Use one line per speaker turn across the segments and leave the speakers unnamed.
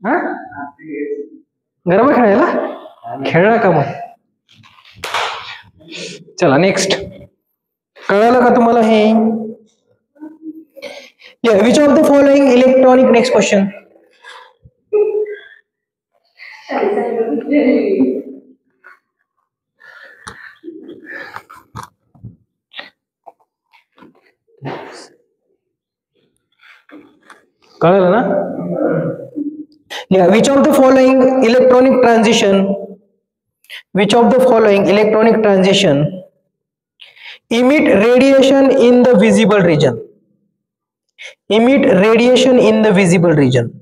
हा गरबा खेळायला खेळला का मग? चला नेक्स्ट. कळलं का तुम्हाला हे? Which of the following electronic, next question. कळलं ना? Which of the following electronic transition, which of the following electronic transition emit radiation in the visible region? Emit radiation in the visible region.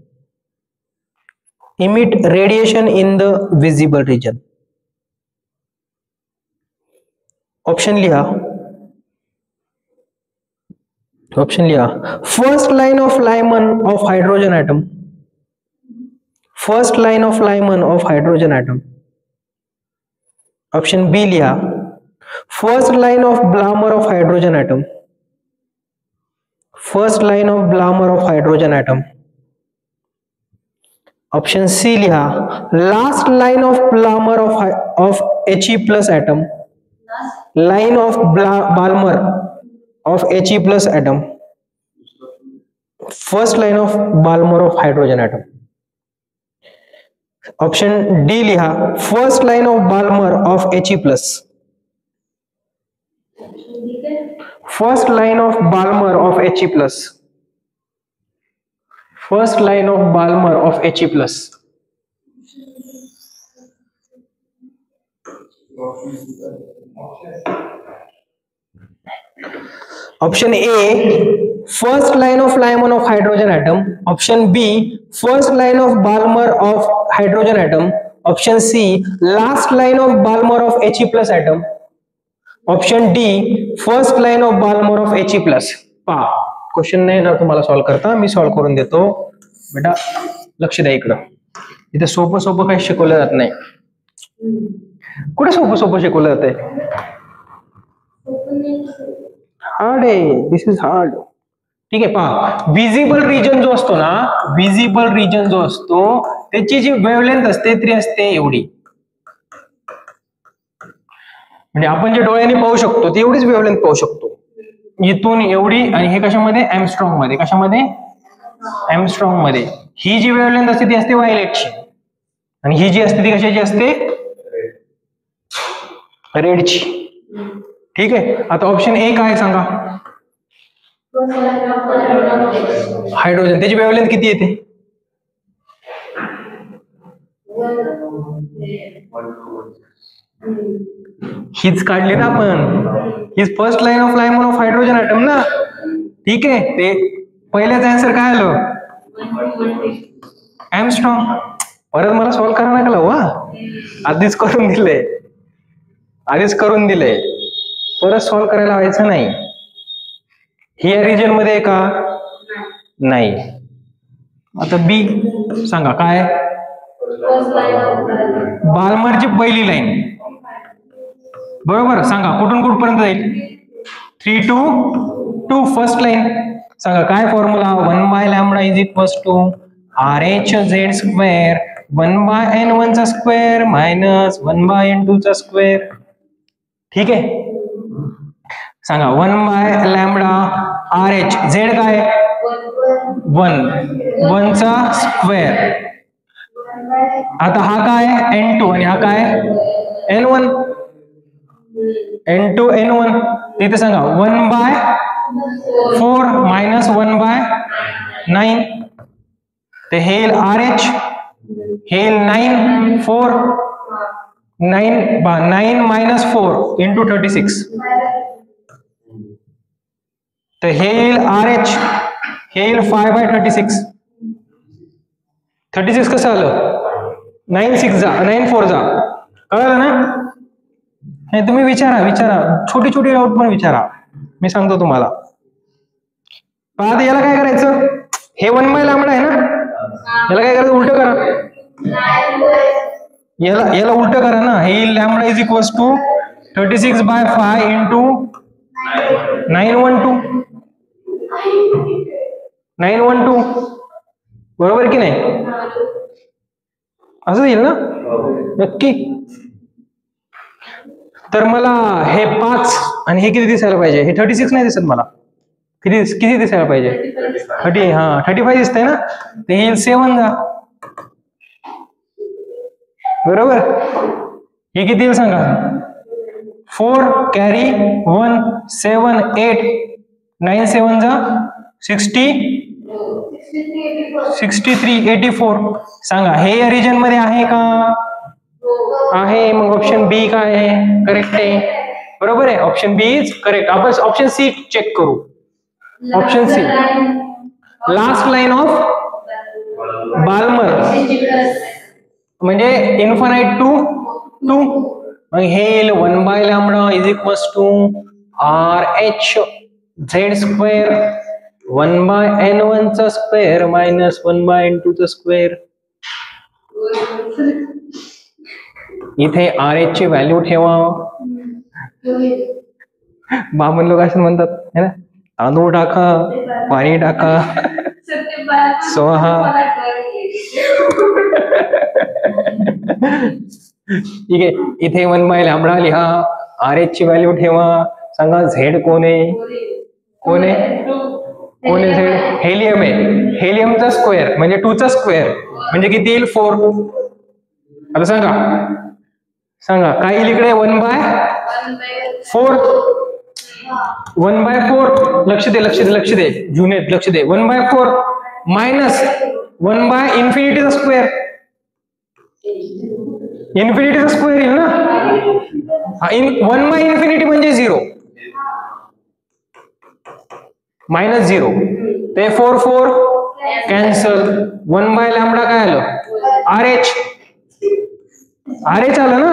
Emit radiation in the visible region. Option लिहा. Option लिहा. First line of Lyman of hydrogen atom. First line of Lyman of hydrogen atom. Option B लिहा. First line of Balmer of hydrogen atom. First line of Balmer of hydrogen atom. Option C लिहा. Last line of Balmer of He plus atom. Line of Balmer of He plus atom. First line of Balmer of hydrogen atom. Option D लिहा. First line of Balmer of He plus. First line of Balmer of He plus. First line of Balmer of He plus. Option A, first line of Lyman of hydrogen atom. Option B, first line of Balmer of hydrogen atom. Option C, last line of Balmer of He plus atom. Option D, first line of Balmer of He plus. पहा question नाही ना तुम्हाला solve करता, मी solve करून देतो. बेटा लक्ष द्या इकडं. इथे सोपं सोपं काही शिकवलं जात नाही. कुठे सोपं सोपं शिकवलं जातंय? हार्ड आहे. दिस इज हार्ड. ठीक आहे. पहा विजिबल रिजन जो असतो ना, विजिबल रिजन जो असतो त्याची जी वेव्हलेंथ असते ती असते एवढी. म्हणजे आपण जे डोळ्यांनी पाहू शकतो ती एवढीच वेव्हलेंथ पाहू शकतो. इथून एवढी. आणि हे कशामध्ये? एमस्ट्रॉंग मध्ये. कशामध्ये? एमस्ट्रॉंग मध्ये. ही जी वेव्हलेंथ असते ती असते व्हायलेटची, आणि ही जी असते ती कशाची असते? रेडची. ठीक आहे. आता ऑप्शन ए काय सांगा? हायड्रोजन. त्याची वेव्हलेंथ किती येते? हीच काढली ना आपण. हीच first line of Lyman of hydrogen atom ना. ठीक आहे. ते पहिल्याच आन्सर काय आलं? एमस्ट्रॉंग. परत मला सॉल्व करा नका वा. आधीच करून दिले, आधीच करून दिले, परत सॉल्व करायला व्हायचं नाही. ही या रिजन मध्ये का नाही? आता बी सांगा काय? बाल्मरची पहिली लाईन. बरोबर. सांगा कुठून कुठपर्यंत जाईल? 3 to 2 फर्स्ट लाईन. सांगा काय formula? 1/λ is equals to RH square 1/n1 चा स्क्वेअर मायनस 1/n2 चा स्क्वेअर. ठीक आहे. सांगा 1/λ RH. झेड काय? 1 चा स्क्वेअर. आता हा काय? n2 आणि हा काय? n1. n2 n1. तिथे सांगा 1/4 मायनस 1/9. ते हे येईल RH, हे येईल 9 4 9 मायनस 4 इंटू 36. तर हे येईल RH, हे येईल 5/36. 36 कसं आलं? 9 6 जा 9 4 जा. कळलं ना? हे तुम्ही विचारा छोटी छोटी डाऊट पण विचारा, मी सांगतो तुम्हाला. आता याला काय करायचं? हे 1/λ आहे ना, याला काय करायचं? उलट करा. याला उलट करा ना. हे lambda is equals to 36/5 into 912. बरोबर की नाही? असं येईल ना? नक्की. तर मला हे 5 आणि हे किती दिसायला पाहिजे? हे 36 नाही दिसत मला. किती किती दिसायला पाहिजे? 35 दिसतंय ना? ते येईल 7 जा. बरोबर. हे किती येईल सांगा? 4 कॅरी 1 7 8 9 7 जा 60 63 84. सांगा हे या रिजन मध्ये आहे का? आहे. मग ऑप्शन बी काय आहे? करेक्ट आहे. बरोबर आहे. Option B is correct. आपण ऑप्शन सी चेक करू. Option C last line of Balmer म्हणजे इन्फानाइट टू 2. मग हे येईल 1 by lambda is equals to R H Z square 1 by n1 चा स्क्वेअर मायनस 1 बाय n2 चा स्क्वेअर. इथे R H ची व्हॅल्यू ठेवा. बामण लोक असं म्हणतात है ना, तांदूळ टाका, पाणी टाका, स्वाहा. ठीक आहे. इथे 1 बाय लॅम्बडा लिहा, आर एच ची व्हॅल्यू ठेवा. सांगा झेड कोण आहे? कोण आहे? कोण आहे झेड? हेलियम आहे. हेलियमचा स्क्वेअर म्हणजे 2 चा स्क्वेअर म्हणजे किती येईल? 4. आता सांगा सांगा काय येईल इकडे? 1 बाय 4. 1 बाय 4. लक्ष दे लक्ष दे लक्ष दे जुने लक्ष दे. 1 बाय 4 मायनस 1 बाय इन्फिनिटीचा स्क्वेअर. इन्फिनिटीचा स्क्वेअर येईल ना? 1 बाय इन्फिनिटी म्हणजे 0 मायनस 0. ते 4 4 कॅन्सल. 1 बाय लॅम्बडा काय आलं? R H. आर एच आलं ना?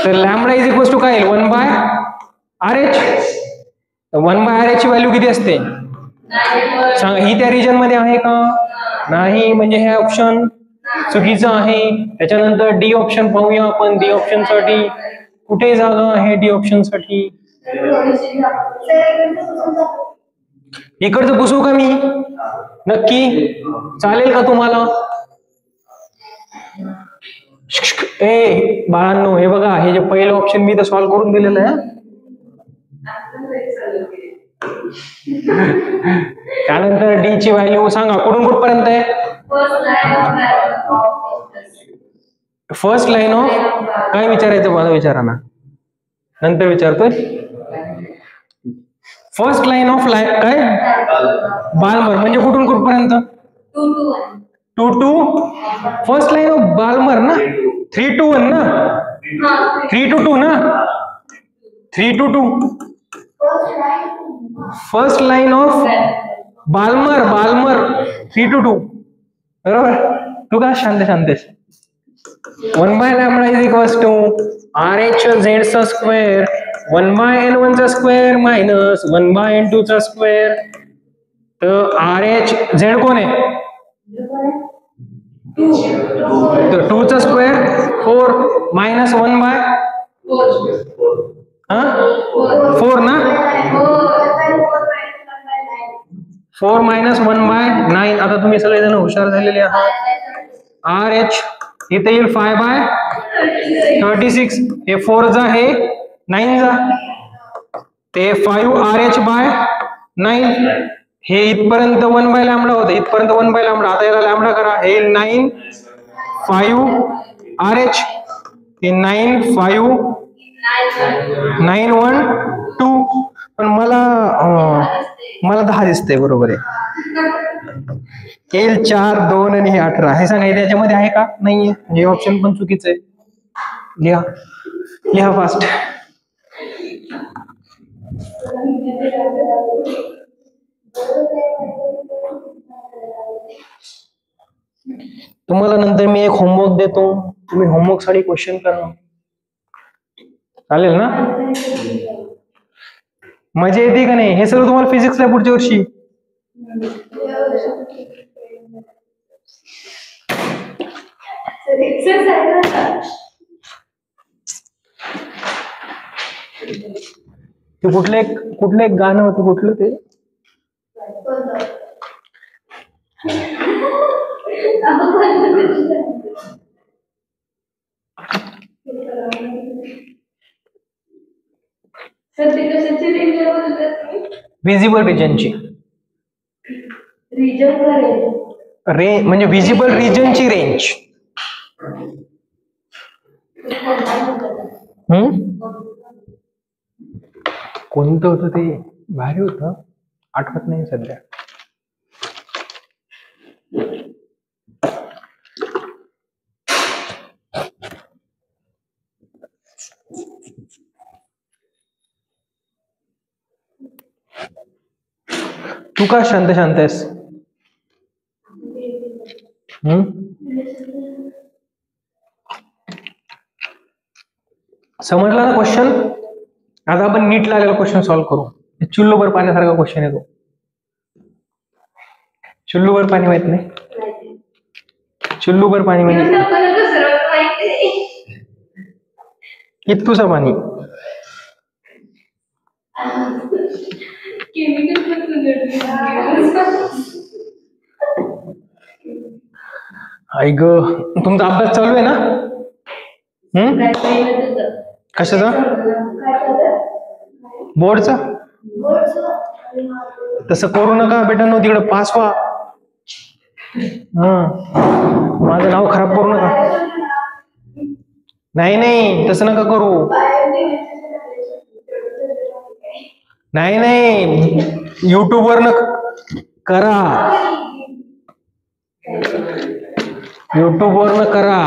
तर लॅम्बडा इज इक्वल्स टू काय येईल? 1 by R H. 1 by R H ची व्हॅल्यू किती असते? सांगा. ही त्या रिजन मध्ये आहे का? नाही. म्हणजे हे ऑप्शन चुकीचं आहे. त्याच्यानंतर डी ऑप्शन पाहूया आपण. डी ऑप्शन साठी कुठे जागा आहे? डी ऑप्शन साठी इकडचं पुसू का मी? नक्की चालेल का तुम्हाला? ए बाळांनो, हे बघा, हे जे पहिलं ऑप्शन मी तर सॉल्व्ह करून दिलेलं आहे. त्यानंतर डी ची व्हॅल्यू सांगा कुठून कुठपर्यंत आहे? फर्स्ट लाईन ऑफ काय विचारायचं मला? विचारा ना, नंतर विचारतोय. फर्स्ट लाईन ऑफ काय? बाल्मर म्हणजे कुठून कुठपर्यंत? 2 to first line of Balmer ना? 3 to 1 ना? 3 to 2 ना? 3 to 2 first line of Balmer. Balmer 3 to 2 बरोबर. तू का शांत शांतेस? 1 by lambda is equals to R H Z चा स्क्वेअर 1 बाय n1 चा स्क्वेअर मायनस 1 बाय n2 चा स्क्वेअर. तर आर एच झेड कोण आहे? 2 चा स्क्वेअर 4 मायनस 1 बाय 4 ना? 4 मायनस 1 बाय 9. आता तुम्ही सगळेजण हुशार झालेले आहात. आर एच इथे येईल 5 बाय 36. हे 4 जा हे 9 जा ते 5 आर एच बाय 9. हे इथपर्यंत 1 बाय लॅम्बडा होतं. इथपर्यंत 1 बाय लॅम्बडा. आता याला लॅम्बडा करा. हे 9 5 आर एच. हे 9 5 9 1 2. पण मला 10 दिसतंय. बरोबर आहे. येईल 4 2 आणि हे 18. हे सांगा त्याच्यामध्ये आहे का? नाहीये. हे ऑप्शन पण चुकीचं आहे. लिहा लिहा फास्ट. तुम्हाला नंतर मी एक होमवर्क देतो. तुम्ही होमवर्क साठी क्वेश्चन करा. चालेल ना? मजा येते का नाही? हे सर्व तुम्हाला फिजिक्सला पुढच्या वर्षी. ते कुठलं एक गाणं होतं? कुठलं ते? विजिबल रिजनची म्हणजे विजिबल रिजनची रेंज. कोणतं होतं ते? भारी होतं, आठवत नाही सध्या. तू का शांत शांत आहेस? समजला ना क्वेश्चन? आता आपण नीट लागलेला क्वेश्चन सॉल्व्ह करू. चुल्लूभर पाण्यासारखा क्वेश्चन येतो. चुल्लूभर पाणी माहित नाही? चुल्लूभर पाणी म्हणजे इतकुसं पाणी. ऐक, तुमचा अभ्यास चालू आहे ना? कशाचा? बोर्डचा? तसं करू नका बेटा, तिकडे पास व्हा. माझं नाव खराब करू नका. नाही नाही, तसं नका करू. नाही नाही, युट्यूब वर न करा, युट्यूब वर न करा.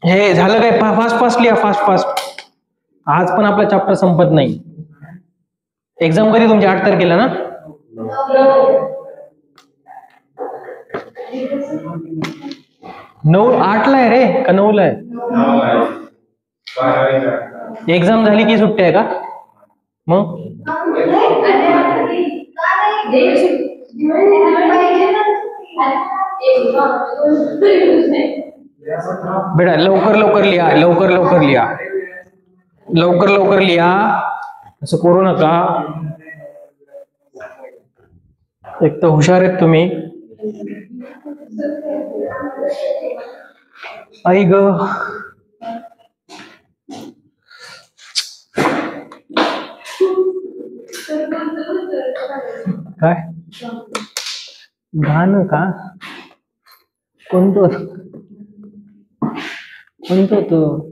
हे झालं काय? फास्ट फास्ट लिहा, फास्ट फास्ट. आज पण आपला चॅप्टर संपत नाही. एक्झाम कधी तुमची? 8 तारखेला ना? 8 ला आहे रे का 9 ला आहे? एक्झाम झाली की सुट्टी आहे का मग? बेटा लवकर लवकर लिहा, लवकर लवकर लिहा, लवकर लवकर लिहा. असं करू नका. एक तर हुशार आहेत तुम्ही. आई ग, काय गाणं का? कोणतं कोणतं होतं?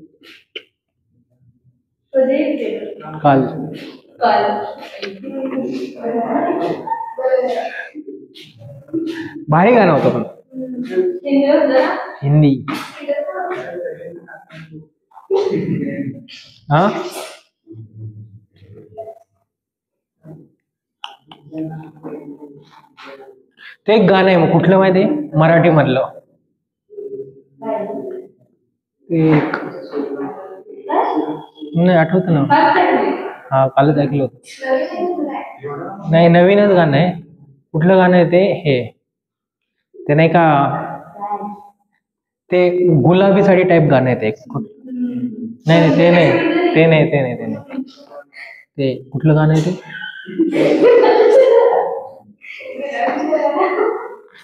काल भारी गाणं होतं पण. हिंदी. हा, ते एक गाणं आहे, मग कुठलं माहिती? मराठी मधलं. एक नाही आठवत ना. हा, कालच ऐकलं होतं. नाही, नवीनच गाणं आहे. कुठलं गाणं आहे ते? ते नाही का, ते गुलाबी साडी टाईप गाणं आहे ते. नाही नाही, ते नाही, ते नाही, ते नाही, ते नाही. ते कुठलं गाणं आहे ते?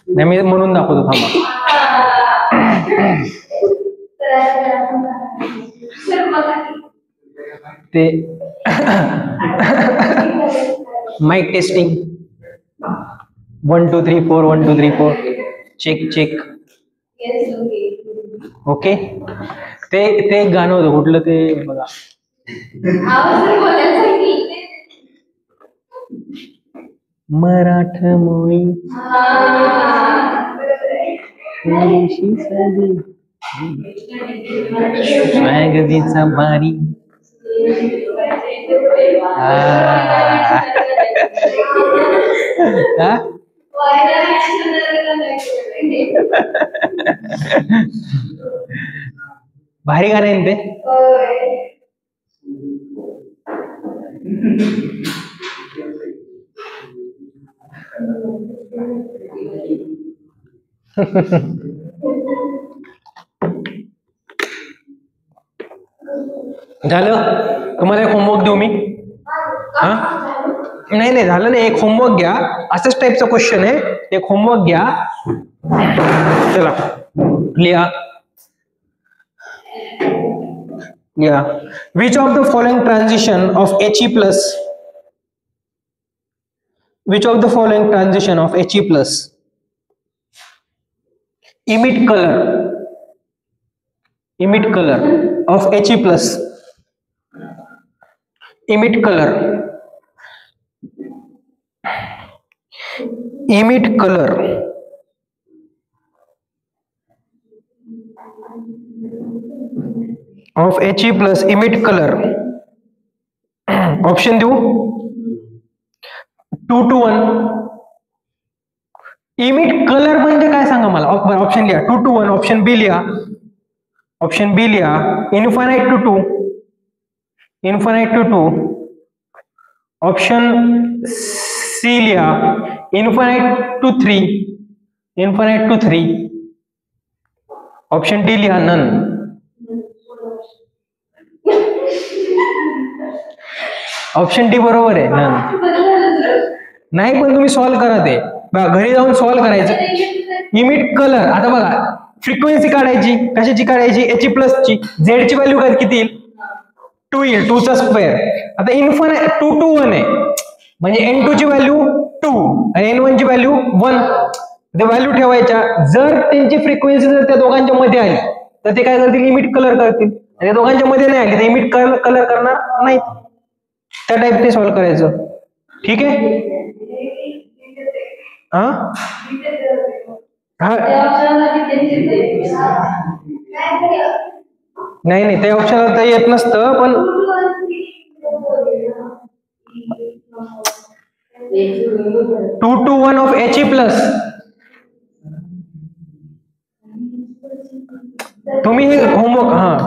नाही, मी म्हणून दाखवतो थांबा. ते mike testing 1 2 3 4 1 2 3 4 check check. Okay, ते गाणं होतं. कुठलं ते बघा. मराठमोळी स्वॅगजीचा बारी. भारी गाणं आहे ते. झालं? तुम्हाला एक होमवर्क देऊ मी? हा, नाही नाही झालं नाही, एक होमवर्क घ्या, असंच टाईपचा क्वेश्चन आहे, एक होमवर्क घ्या. चला लिहा. Which of the following transition of He plus, which of the following transition of He plus emit color of He plus, emit color of He plus emit color. Option देऊ? 2 to 1. Emit colour म्हणजे काय सांगा मला? Option लिहा. 2 to 1. Option B लिहा. Infinite to 2. Option C लिहा. Infinite to 3. Option D लिहा. None. Option D बरोबर आहे. नन नाही, पण तुम्ही सॉल्व्ह करा ते. घरी जाऊन सॉल्व्ह करायचं. Emit colour. आता बघा, फ्रिक्वेन्सी काढायची. कशाची काढायची? He प्लस ची. झेड ची व्हॅल्यू काय किती येईल? 2 येईल. 2 चा स्क्वेअर. आता इन्फानाइट 2 to 1 आहे, म्हणजे N2 ची व्हॅल्यू 2 आणि N1 ची व्हॅल्यू 1. त्या व्हॅल्यू ठेवायच्या. जर त्यांची फ्रिक्वेन्सी जर त्या दोघांच्या मध्ये आली तर ते काय करतील? इमिट कलर करतील. आणि दोघांच्या मध्ये नाही आली तर इमिट कलर करणार नाही. त्या टाईपने सॉल्व्ह करायचं. ठीक आहे? हा, नाही त्या ऑप्शनला तर येत नसतं, पण 2 to 1 ऑफ He प्लस. तुम्ही हे होमवर्क. हा,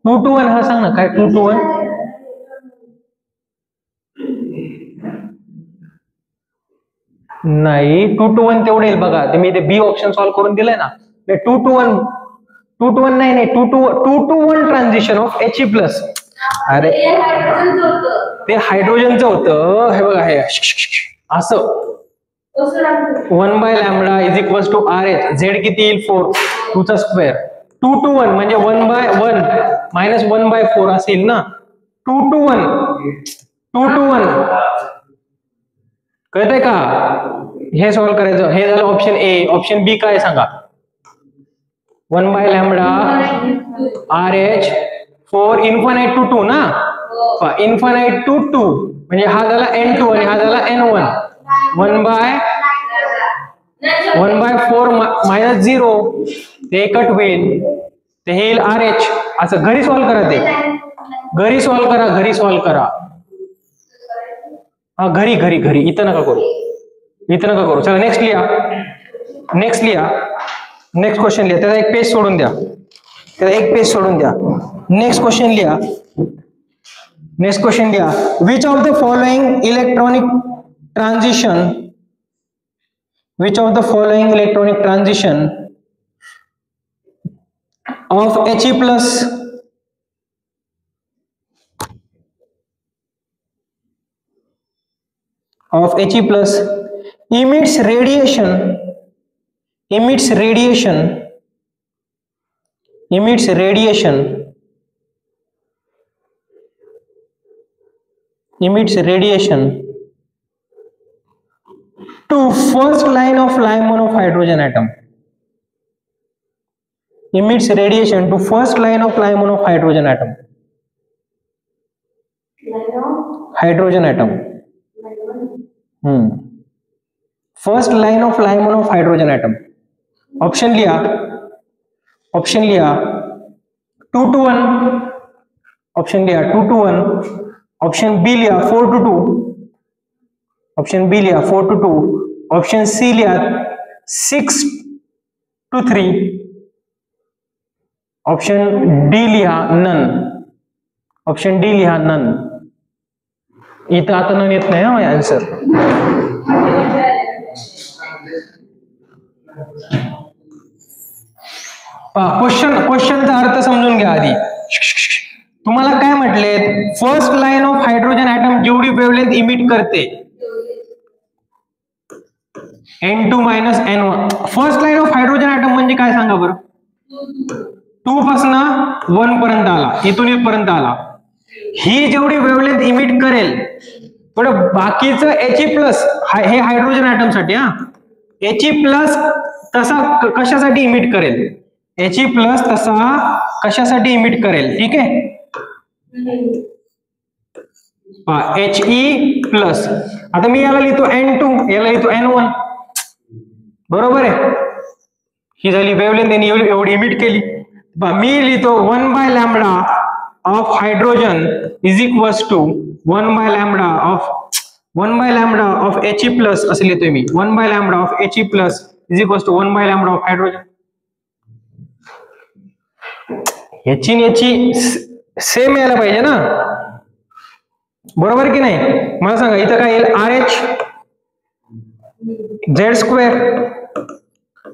2 to 1. हा सांग ना काय? 2 to 1 नाही. 2 to 1 तेवढे येईल बघा. ते मी ते बी ऑप्शन सॉल्व्ह करून दिलंय ना. 2 to 1 नाही 2 to 1 transition of He plus. अरे ते हायड्रोजनचं होतं. हे बघा, हे असं 1 by lambda is equals to RH. Z किती येईल? 4. 2 चा स्क्वेअर. 2 to 1 म्हणजे 1 by 1 मायनस 1 by 4 असेल ना. 2 to 1 कळतंय का? हे सॉल्व्ह करायचं. हे झालं ऑप्शन ए. ऑप्शन बी काय सांगा? 1 by lambda RH 4 infinite to 2 ना. इन्फानाइट टू 2 म्हणजे हा झाला N2 आणि हा झाला N1. 1 by 4 मायनस 0 ते कट होईल. ते येईल RH. असं घरी सॉल्व्ह करा. ते घरी सॉल्व्ह करा. हा, घरी. इथं नका करू. चला नेक्स्ट लिहा. नेक्स्ट क्वेश्चन लिहा. त्याला एक पेज सोडून द्या. नेक्स्ट क्वेश्चन लिहा. Which of the following electronic transition of He plus emits radiation to first line of Lyman of hydrogen atom. Emits radiation to first line of Lyman of hydrogen atom. First line of Lyman of hydrogen atom. Option लिया. 2 to 1. Option लिया 2 to 1. Option B लिया 4 to 2. Option C लिया 6 to 3. Option D लिहा. None. इथं आता none येत नाही. हा आन्सर. क्वेश्चनचा अर्थ समजून घ्या आधी. तुम्हाला काय म्हटले, first line of hydrogen atom जेवढी वेवलेंथ इमिट करते N2 minus N1. First line of hydrogen atom म्हणजे काय सांगा बरं. 2 पासून 1 पर्यंत आला, इथून इथपर्यंत आला. ही जेवढी वेवलेंथ इमिट करेल थोडं बाकीचं He+ हे हायड्रोजन ऍटम साठी. He+ तसा कशासाठी इमिट करेल, He+ तसा कशासाठी इमिट करेल, ठीक आहे. He+. आता मी याला लिहितो N2, याला लिहितो N1, बरोबर आहे. ही झाली वेवलेंथ, त्यांनी एवढी इमिट केली. मी लिहितो 1/λ of hydrogen is equals to 1/λ of He+, असे लिहितोय मी. 1/λ of He+ is equals to 1/λ of hydrogen. याची सेम यायला पाहिजे ना, बरोबर की नाही. मला सांगा इथं काय येईल, RH Z²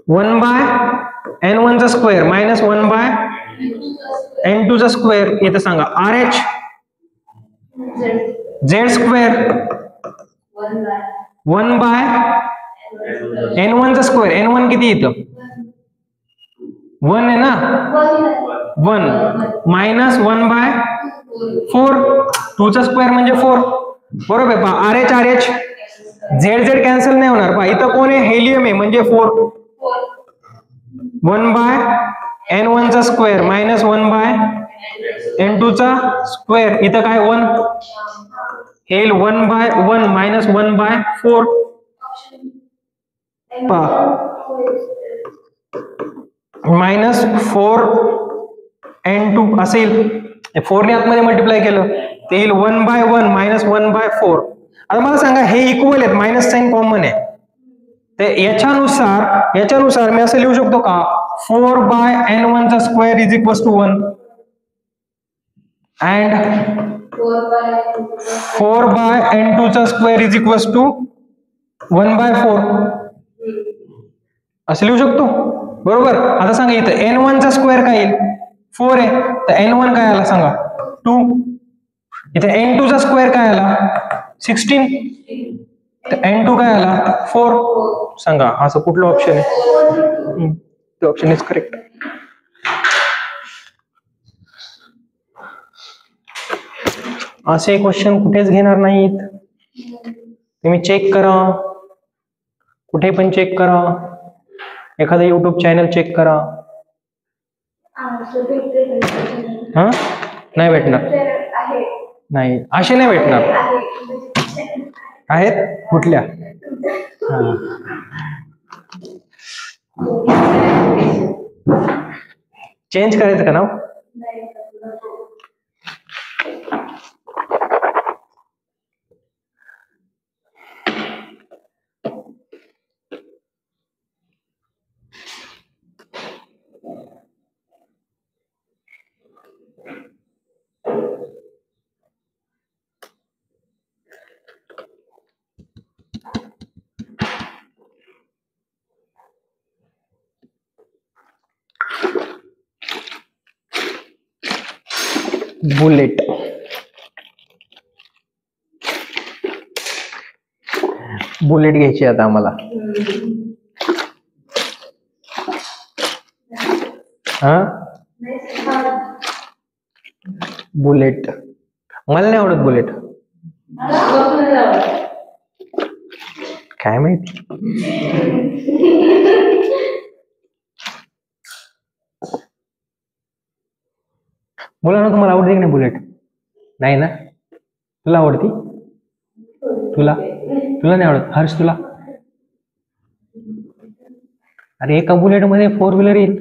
1/N1 चा स्क्वेअर मायनस 1/N2 चा स्क्वेअर. इथं सांगा RH Z² 1/N1 चा स्क्वेअर. N1 किती इथं 1 आहे ना, 1 मायनस 1/4. 2 चा स्क्वेअर म्हणजे 4, बरोबर आहे. पहा RH Z कॅन्सल नाही होणार. पहा इथं कोण आहे, हेलियम आहे म्हणजे 4. 1/N1 चा स्क्वेअर मायनस 1/N2 चा स्क्वेअर. इथं काय 1 हेल 1/1 मायनस 1/4. मायनस 4N2 असेल. 4 ने आतमध्ये मल्टिप्लाय केलं ते येईल 1/1 मायनस 1/4. आता मला सांगा हे इक्वल आहेत, मायनस साइन कॉमन आहे. ते याच्यानुसार मी असं लिहू शकतो का, 4/N1 चा square is equals to 1 and 4/N2 चा स्क्वेअर इज इक्वल्स टू 1/4 असं लिहू शकतो, बरोबर. आता सांगा इथं N1 चा स्क्वेअर काय येईल, 4 आहे, तर N1 काय आला सांगा 2. इथे N2 चा स्क्वेअर काय आला 16, तर N2 काय आला 4. सांगा असं कुठलं ऑप्शन आहे, ते ऑप्शन इज करेक्ट. असे क्वेश्चन कुठेच घेणार नाहीत. तुम्ही चेक करा, कुठे पण चेक करा, एखादं युट्यूब चॅनल चेक करा. हा नाही भेटणार, नाही असे नाही भेटणार. आहेत कुठल्या, चेंज करायचं का नाव. बुलेट, बुलेट घ्यायची आता आम्हाला. हा बुलेट, मला नाही आवडत बुलेट, काय माहिती. बोला ना, तुम्हाला आवडते की नाही बुलेट. नाही ना, तुला आवडती, तुला नाही आवडत. हर्ष तुला, अरे एका बुलेट मध्ये 4 व्हीलर येईल.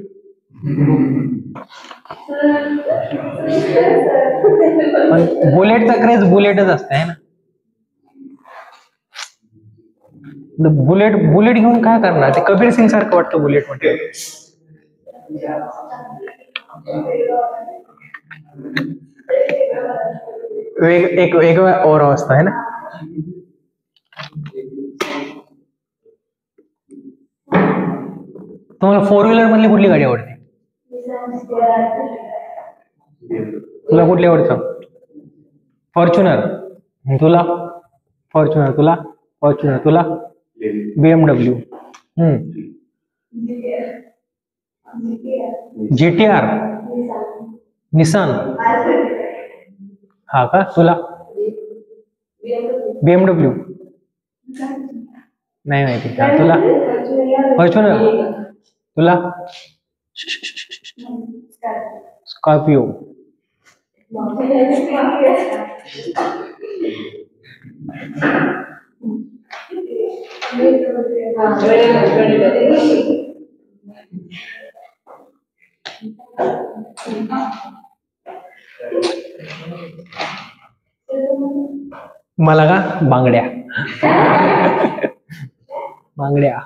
पण बुलेटचा क्रेज बुलेटच असते है ना. बुलेट घेऊन काय करणार, ते कबीर सिंग सारखं वाटतं बुलेट म्हणजे. एक वेगळा ओरा असतो है ना. तुम्हाला 4 व्हीलर मधली कुठली गाडी आवडते. तुला कुठली आवडतं? फॉर्च्युनर. तुला फॉर्च्युनर. तुला फॉर्च्युनर. तुला BMW. GTR. निसान. हा का? तुला BMW नाही माहिती. तुला फॉर्च्युनर. तुला स्कॉर्पिओ. मला का? बांगड्या. बांगड्या.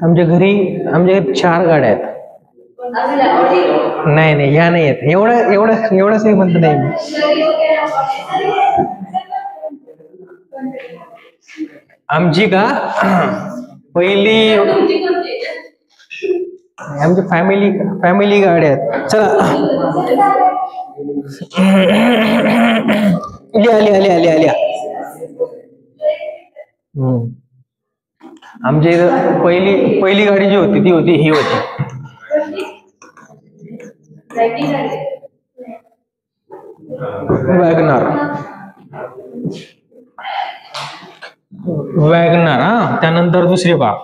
आमच्या घरी 4 गाड्या आहेत. नाही नाही, ह्या नाही आहेत. एवढंच नाही म्हणत नाही मी. आमची का पहिली आमची फॅमिली गाड्या आहेत. चला लिहा. आमच्या इथं पहिली गाडी जी होती ती होती ही होती. वॅगनर. हा, त्यानंतर दुसरी पहा.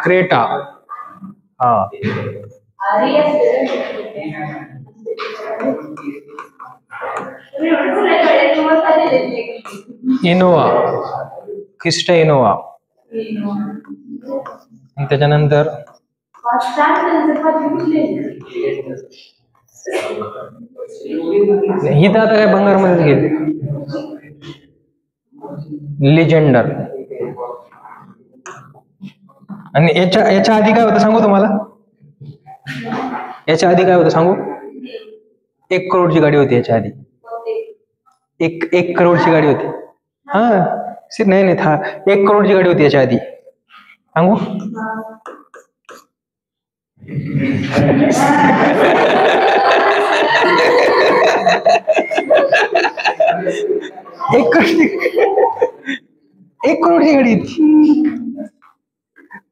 क्रेटा. हा. इनोवा. Crysta Innova. त्याच्यानंतर ही तर आता काय भंगारमध्येच गेली. लिजेंडर. आणि याच्या आधी काय होतं सांगू तुम्हाला? याच्या आधी काय होतं सांगू? 1 करोडची गाडी होती याच्या आधी. एक करोडची गाडी होती. हा नाही 1 करोडची गाडी होती याच्या आधी. सांगू? एक करोडची गाडी होती.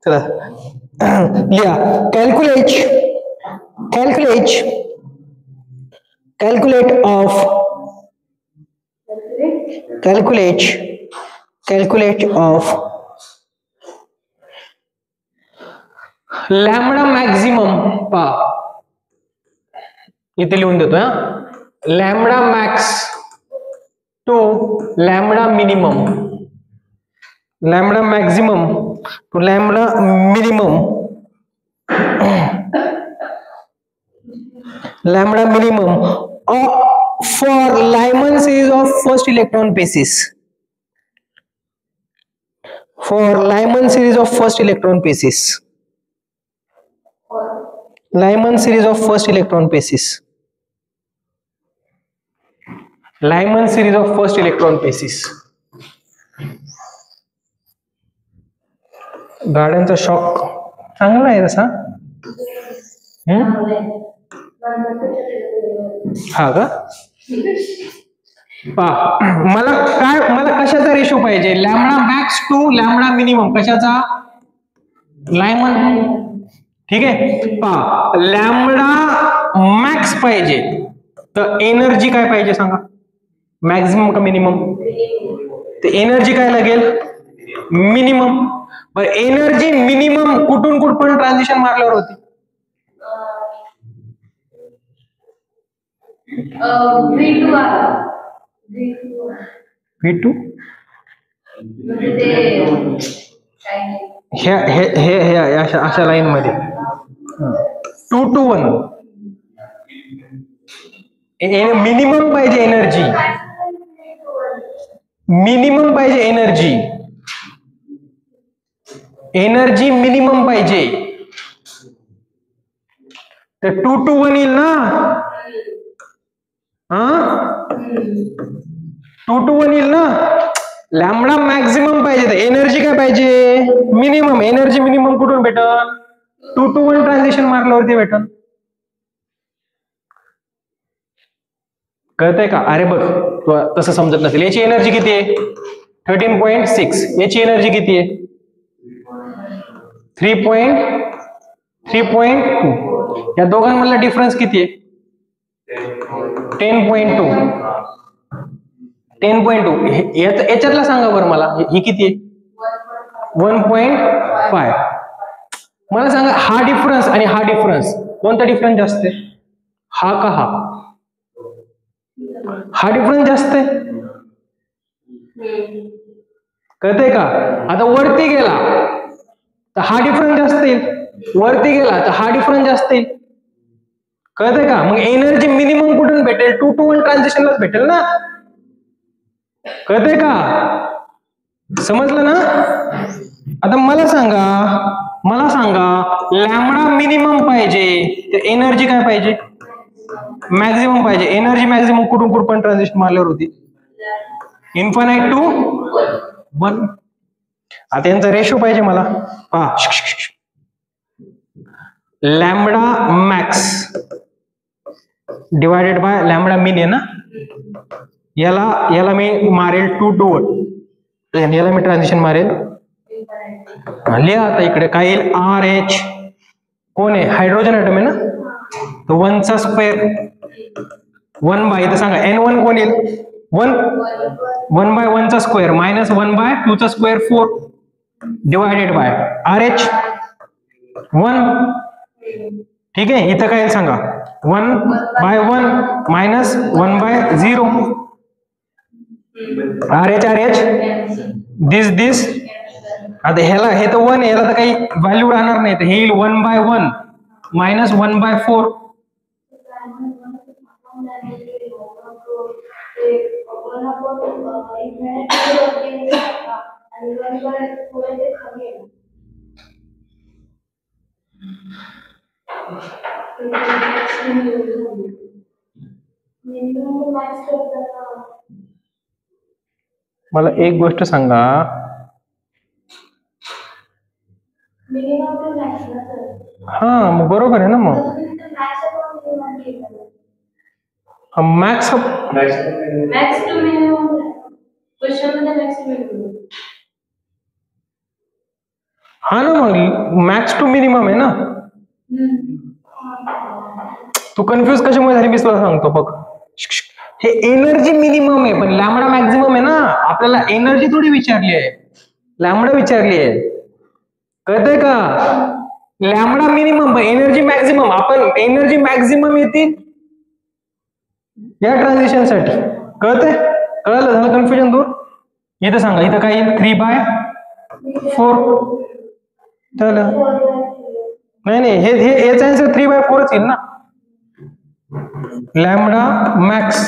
चला लिहा. Calculate of lambda maximum. पहा इथे लिहून देतो. Lambda max to lambda minimum. Lambda maximum to lambda minimum. Lambda minimum for Lyman series of first electron pairs. For Lyman series of first electron pairs. Lyman series of first electron pairs. Lyman series of first electron pairs. गाड्यांचा shock चांगला आहे तसा. हा का? मला कशाचा ratio पाहिजे? Lambda max to lambda minimum. कशाचा? लायमन. ठीक आहे. पहा लॅम्बडा मॅक्स पाहिजे तर एनर्जी काय पाहिजे सांगा? मॅक्झिमम का मिनिमम? ते एनर्जी काय लागेल? मिनिमम. बरं एनर्जी मिनिमम कुठून कुठपर्यंत ट्रान्झिशन मारल्यावर होती?
V2
V2
म्हणजे ते
अशा लाईन मध्ये 2 to 1 मिनिमम पाहिजे एनर्जी, मिनिमम पाहिजे एनर्जी, एनर्जी मिनिमम पाहिजे. तर 2 to 1 येईल ना. 2 to 1 येईल ना. लॅम्बडा मॅक्झिमम पाहिजे, तर एनर्जी काय पाहिजे, मिनिमम. एनर्जी मिनिमम कुठून भेटल, 2 to 1 ट्रान्झिशन मारल्यावरती भेटल. कळतंय का. अरे बघ तसं समजत नसेल. याची एनर्जी किती आहे 13.6, याची एनर्जी किती आहे 3.2. या दोघांमधला डिफरन्स किती आहे 10.2. 10.2 याच्यातला सांगा बरं मला, ही किती आहे 1.5. मला सांगा हा डिफरन्स आणि हा डिफरन्स, कोणता डिफरन्स जास्त आहे, हा का हा. हा डिफरन्स जास्त आहे. कळतंय का. आता वरती गेला तर हा डिफरन्स जास्त येईल, वरती गेला तर हा डिफरन्स जास्त येईल. कळतंय का. मग एनर्जी मिनिमम कुठून भेटेल, 2 to 1 ट्रान्झिशनलाच भेटेल ना. कळतंय का, समजलं ना. आता मला सांगा लॅम्बडा मिनिमम पाहिजे तर एनर्जी काय पाहिजे, मॅक्झिमम पाहिजे. एनर्जी मॅक्झिमम कुठून पण ट्रान्झिशन मारल्यावर होती, इन्फानाइट टू 1. आता यांचा रेशो पाहिजे मला. Lambda max divided by lambda मिन आहे ना. याला मी मारेल 2 to 1, याला मी ट्रान्झिशन मारेल. लिहा आता इकडे काय येईल, RH कोण आहे, हायड्रोजन ॲटम आहे ना, तर 1 चा स्क्वेअर 1 बाय, इथं सांगा N1 कोण येईल 1 बाय 1 चा स्क्वेअर मायनस 1 बाय 2 चा स्क्वेअर 4 डिवायडेड बाय RH 1. ठीक आहे. इथं काय येईल सांगा 1 बाय 1 मायनस 1 बाय 0. RH दिस. आता ह्याला हे तर 1 आहे, याला तर काही व्हॅल्यू राहणार नाही, तर हे येईल 1 बाय 1 मायनस 1 बाय 4. मला एक गोष्ट सांगा, हा मग बरोबर आहे ना. मग मॅक्स
टू मिनिमम क्वेश्चन मध्ये मॅक्स टू मिनिमम.
हा ना, मग मॅक्स टू मिनिमम आहे ना. तू कन्फ्युज कशामुळे झाली मी तुला सांगतो बघ. हे एनर्जी मिनिमम आहे पण लॅम्बडा मॅक्झिमम आहे ना. आपल्याला एनर्जी थोडी विचारली आहे, लॅम्बडा विचारली आहे. कळतंय का. Lambda minimum energy maximum. आपण एनर्जी मॅक्झिमम येते या ट्रान्झिशन साठी. कळतंय, कळलं, झालं कन्फ्युजन दूर. इथं सांगा, इथं काय येईल 3 बाय 4. झालं. नाही हे याचा आन्सर 3 बाय 4 येईल ना. लॅम्बडा मॅक्स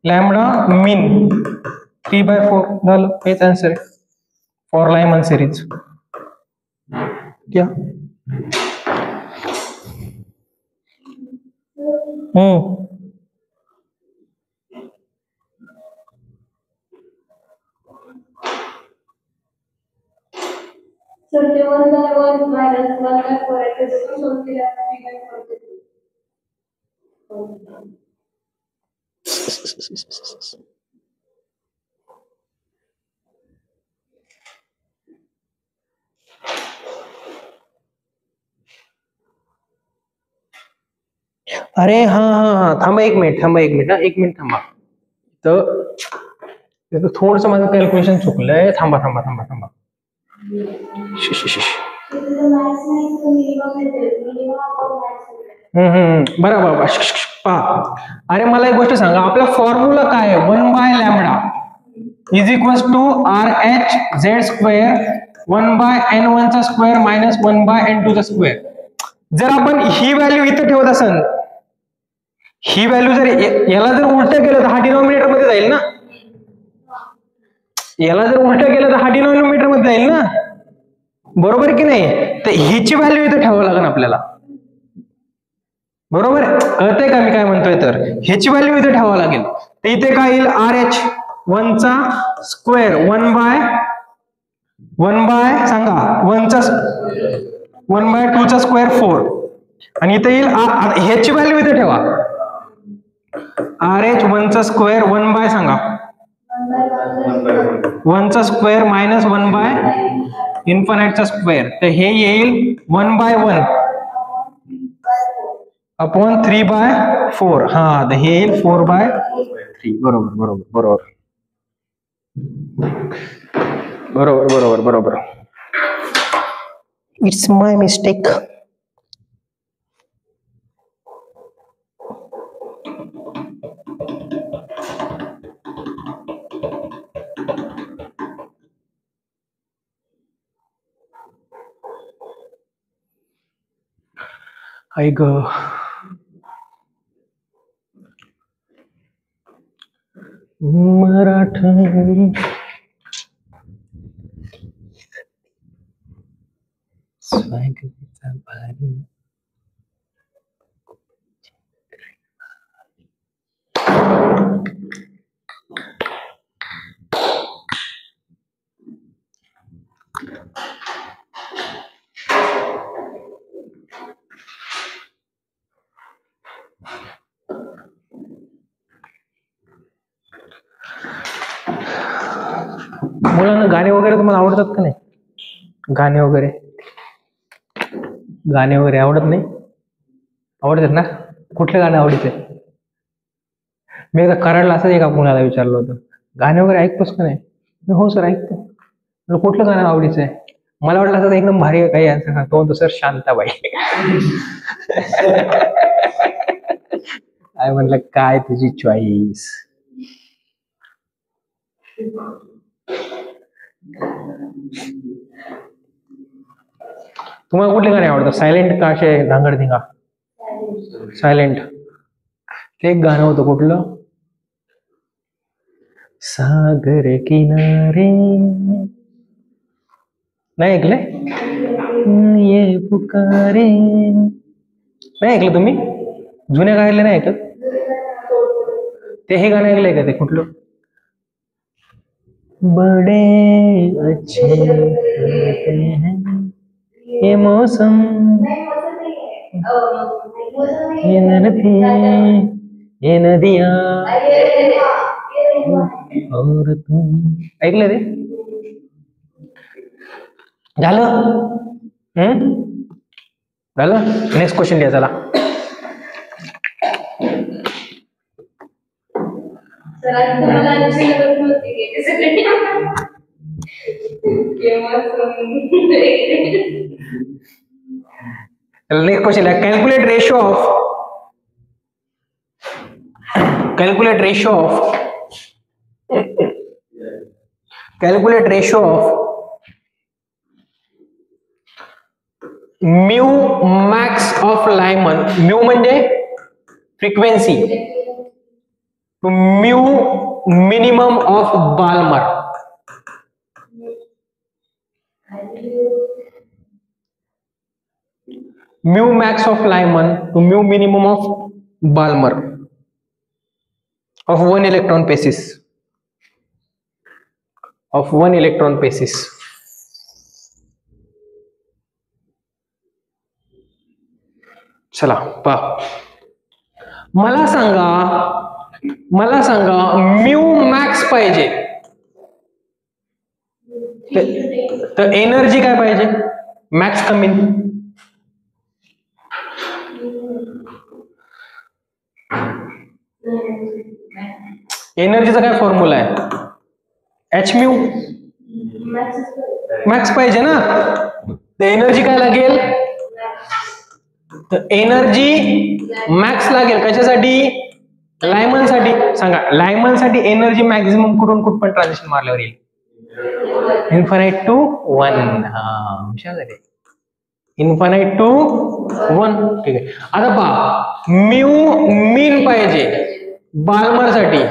लॅम्बडा मिन 3 बाय 4 झालं. हेच आन्सर आहे फॉर लायमन सिरीज. क्या
So the 1 by 1 minus 1 by 4 is equal to 3 by 4.
अरे हा थांबा एक मिनिट थांबा. तर थोडस माझं कॅल्क्युलेशन चुकलंय. थांबा. बरोबर. पहा अरे मला एक गोष्ट सांगा, आपला फॉर्म्युला काय आहे? 1/λ is equals to RH(Z²) 1/N1² minus 1/N2². जर आपण ही व्हॅल्यू इथे ठेवत असेल, ही व्हॅल्यू जर याला जर उलट केलं तर हा डिनॉमिनेटर मध्ये जाईल ना, याला जर उलट केलं तर हा डिनॉमिनेटर मध्ये जाईल ना, बरोबर की नाही? तर हिची व्हॅल्यू इथे ठेवावं लागेल आपल्याला, बरोबर? कळतंय का मी काय म्हणतोय? तर ह्याची व्हॅल्यू इथे ठेवावं लागेल. तर इथे काय येईल? RH(1² 1/1 सांगा 1/2² 4 आणि इथे येईल ह्याची व्हॅल्यू इथे ठेवा. RH(1² 1/ सांगा 1² मायनस 1/∞². तर हे येईल 1/1 अपॉन 3/4. हा, तर हे येईल 4/3. बरोबर बरोबर बरोबर बरोबर बरोबर बरोबर. It's my mistake. ऐक मराठा स्वागताचा भारी. मुलांना गाणे वगैरे तुम्हाला आवडतात का नाही? गाणे वगैरे आवडत नाही? आवडतात ना? कुठले गाणे आवडते? मी एकदा कराडला असंच एका मुलाला विचारलं होतं, गाणे वगैरे ऐकतोस का नाही? मी हो सर ऐकतो. कुठलं गाणं आवडीचं आहे? मला वाटलं असं एकदम भारी काही आन्सर सांगतो. तो सर शांताबाई. काय म्हणलं, काय तुझी चॉईस. तुम्हाला कुठले गाणे आवडतात? सायलेंट का असे धांगडधिंगा? सायलेंट. ते एक गाणं होतं कुठलं? सागर किनारे. नाही ऐकले? ये पुकारे. नाही ऐकलं तुम्ही? जुन्या गायले नाही ऐकत? ते हे गाणं ऐकलंय का? ते कुठलं? बड़े अच्छे लगते हैं ये मौसम, ये नदी, ये नदियां और तुम. ऐकलं ते? झालं? झालं? नेक्स्ट क्वेश्चन घ्या चला. नेक्स्ट क्वेश्चन है, calculate ratio of mu max of Lyman. Mu म्हणजे frequency, to mu minimum of Balmer. Mu max of Lyman to mu minimum of Balmer of one electron pieces. चला पहा, मला सांगा mu max पाहिजे तर energy काय पाहिजे? मॅक्स कमी. एनर्जीचा काय फॉर्म्युला आहे? H mu. मॅक्स पाहिजे ना, तर एनर्जी काय लागेल? तर एनर्जी मॅक्स लागेल. कशासाठी? लायमन साठी सांगा, लायमन साठी एनर्जी मॅक्झिमम कुठून कुठपर्यंत ट्रान्झिशन मारल्यावर येईल? Infinite to 1. हा हुशार झाले. Infinite to 1. ठीक आहे. आता पहा, म्यू मीन पाहिजे बाल्मर साठी,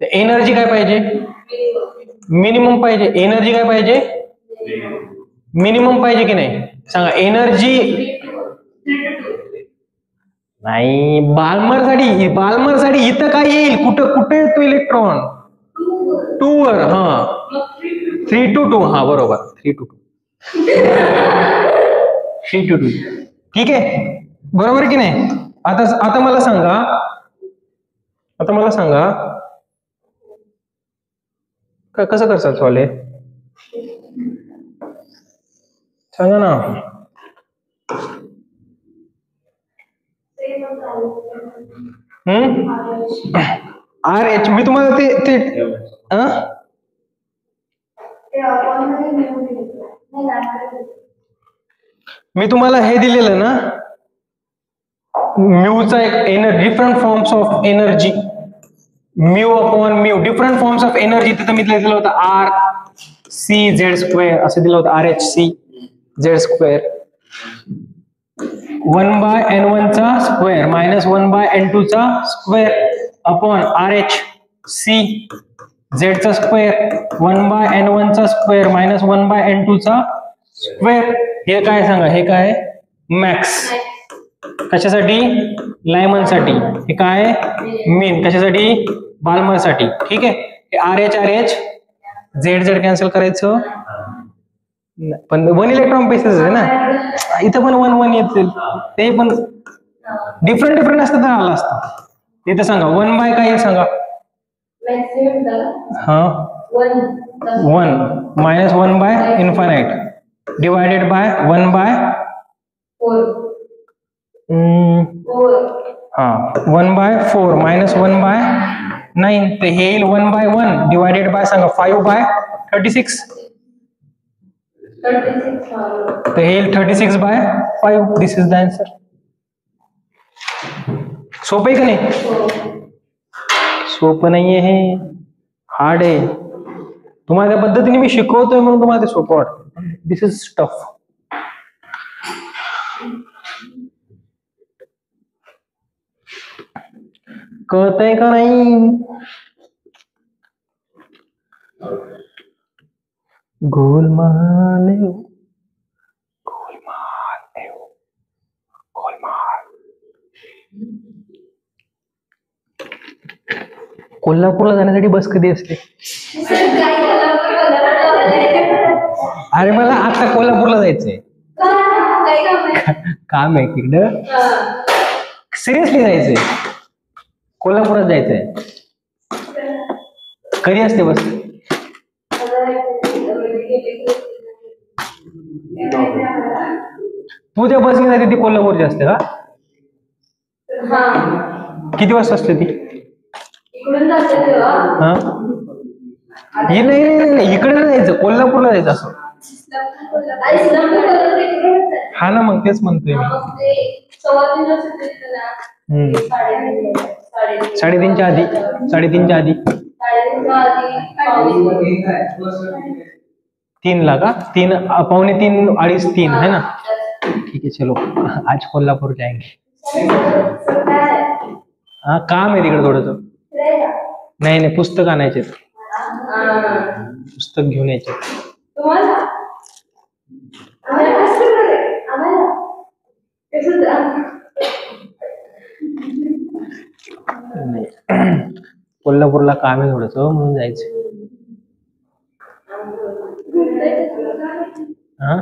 एनर्जी काय पाहिजे? मिनिमम पाहिजे. एनर्जी काय पाहिजे? मिनिमम पाहिजे की नाही? सांगा एनर्जी. नाही, बाल्मर साठी इथं काय येईल? कुठं कुठे येतो इलेक्ट्रॉन? 2 वर. हा 3 to 2. हा बरोबर, 3 to 2. 3 to 2. ठीक आहे, बरोबर की नाही? आता मला सांगा कसं करतात सॉल्व? सांगा ना. RH मी तुम्हाला ते मी तुम्हाला हे दिलेलं ना, म्यूचा एक different forms of energy, mu upon mu, different forms of energy. तिथं मी दिलं होतं RC² असं दिलं होतं, RH/Z². 1/N1 चा स्क्वेअर मायनस 1/N2 चा स्क्वेअर अपॉन RH/C Z चा स्क्वेअर 1/N1 चा स्क्वेअर मायनस 1/N2 चा स्क्वेअर. हे काय सांगा? हे काय? मॅक्स. कशासाठी? लायमन साठी. हे काय? मीन. कशासाठी? बाल्मर साठी. ठीक आहे. RH Z कॅन्सल करायचं, पण 1 इलेक्ट्रॉन पीसेस आहे ना, इथं पण 1 येतील, ते पण डिफरंट असतं तर आलं असतं. इथं सांगा 1 बाय काय सांगा? हा 1 minus 1 by infinite divided by 1/4. हा 1/4 मायनस 1/9. ते हे येईल 1/1 डिवायडेड बाय सांगा 5/36. तर हे 36/5. दिस इज द आन्सर. सोपं आहे का नाही? सोपं नाहीये, हे हार्ड आहे. तुम्हाला त्या पद्धतीने मी शिकवतोय म्हणून तुम्हाला ते सोपं वाटतं. दिस इज टफ. कळतंय का नाही? गोलमाल कोल्हापूरला जाण्यासाठी बस कधी असते? अरे मला आता कोल्हापूरला जायचंय. काम आहे तिकडं, सिरियसली जायचंय. कोल्हापुरात जायचंय. कधी असते बस? तू त्या बसने जाते ती कोल्हापूरची असते का? किती वाजता असते ती? हा नाही इकडे नाही जायचं, कोल्हापूरला जायचं असं. हा ना, मग तेच म्हणतोय मी. 3:30च्या आधी. 3:30च्या आधी 3ला का? 3 2:45 3:30 है ना? ठीक है, चलो आज कोल्हापूर जाएंगे. हा काम आहे तिकडे थोडस. नाही पुस्तक आणायचे, पुस्तक घेऊन यायचे. कोल्हापूरला काम आहे थोडस म्हणून जायचं. हा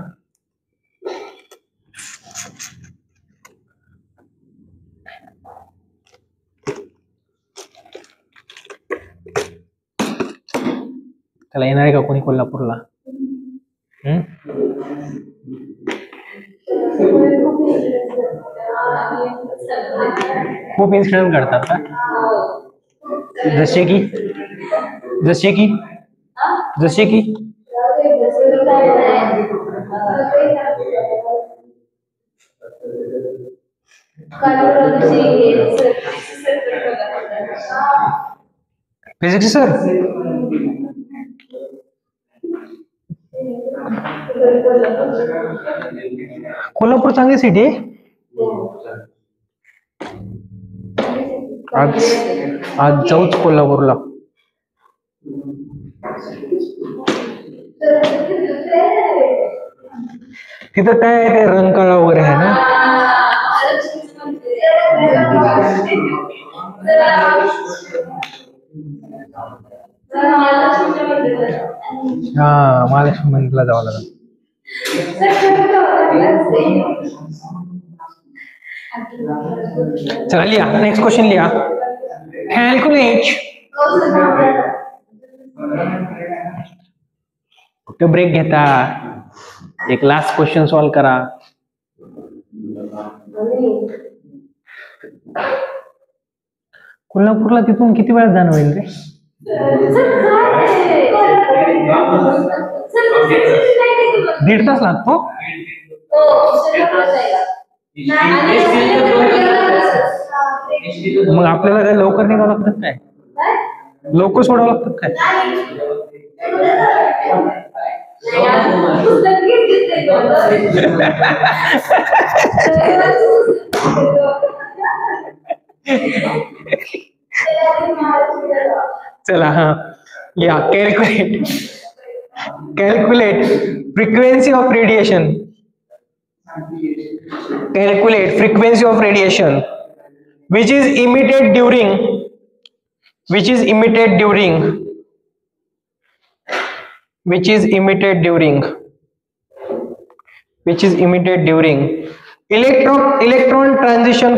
त्याला येणार आहे का कोणी कोल्हापूरला? खूप इन्सिडेंट घडतात का? जसे की फिजिक्स सर कोल्हापूर चांगली सिटी आहे. आज आज जाऊच कोल्हापूरला. तिथं काय आहे ते रंकाळा वगैरे आहे ना. हा महालक्ष्मी मंदिरला जावं लागेल. चला लिहा नेक्स्ट क्वेश्चन लिहा. कॅल्क्युलेट. कुठे ब्रेक घेता. एक लास्ट क्वेश्चन सॉल्व करा. कोल्हापूरला तिथून किती वेळात जाणं होईल रे. दीड तास लागतो. मग आपल्याला काय लवकर निघावं लागतं काय. लवकर सोडावं लागतं काय. चला हा या. Calculate frequency of radiation. Calculate frequency of radiation which is emitted during which is emitted during electron transition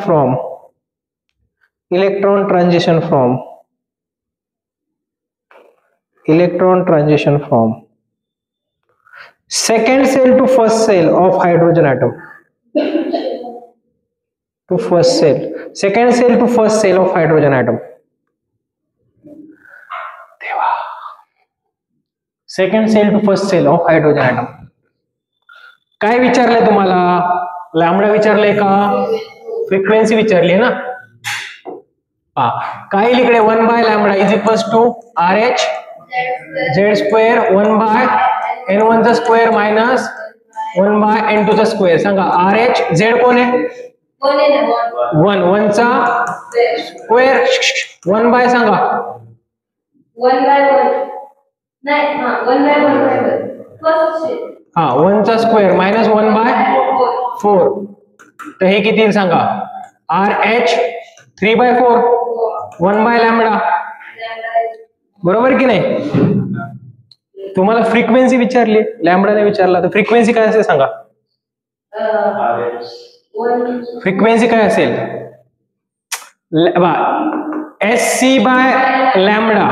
from second cell to first cell of hydrogen atom. Second cell to first cell of hydrogen atom. Second cell to first cell of hydrogen atom. काय विचारलंय तुम्हाला. Lambda विचारलंय का. Frequency विचारली ना. काय लिहिले 1 by lambda is equals to RH Z square 1 by N1 चा square minus 1 bye N2 चा square. सांगा RH Z कोण आहे. 1 चा स्क्वेअर 1 बाय सांगा
1 बाय 1 नाही. हा 1 बाय 1
हा 1 चा स्क्वेअर मायनस 1 बाय 4. तर हे किती सांगा. RH 3 by 4 1 by lambda. बरोबर की नाही. तुम्हाला फ्रिक्वेन्सी विचारली लॅम्बडाने विचारला तर फ्रिक्वेन्सी काय असेल सांगा. फ्रिक्वेन्सी काय असेल. SC bye lambda.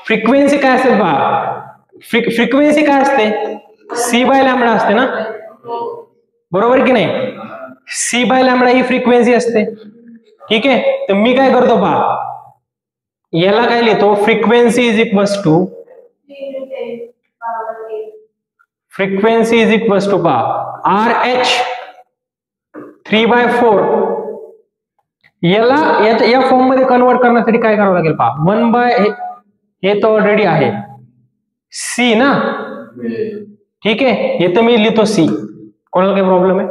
फ्रिक्वेन्सी काय असेल फ्रिक्वेन्सी काय असते. C बाय लॅम्बडा असते ना. बरोबर की नाही. C बाय लॅम्बडा ही फ्रिक्वेन्सी असते. ठीक आहे. तर मी काय करतो याला काय लिहितो. Frequency is equals to RH 3 by 4. याला या फॉर्म मध्ये कन्वर्ट करण्यासाठी काय करावं लागेल 1 बाय हे तर ऑलरेडी आहे C ना. ठीक आहे. हे तर मी लिहितो C. कोणाला काही प्रॉब्लेम आहे.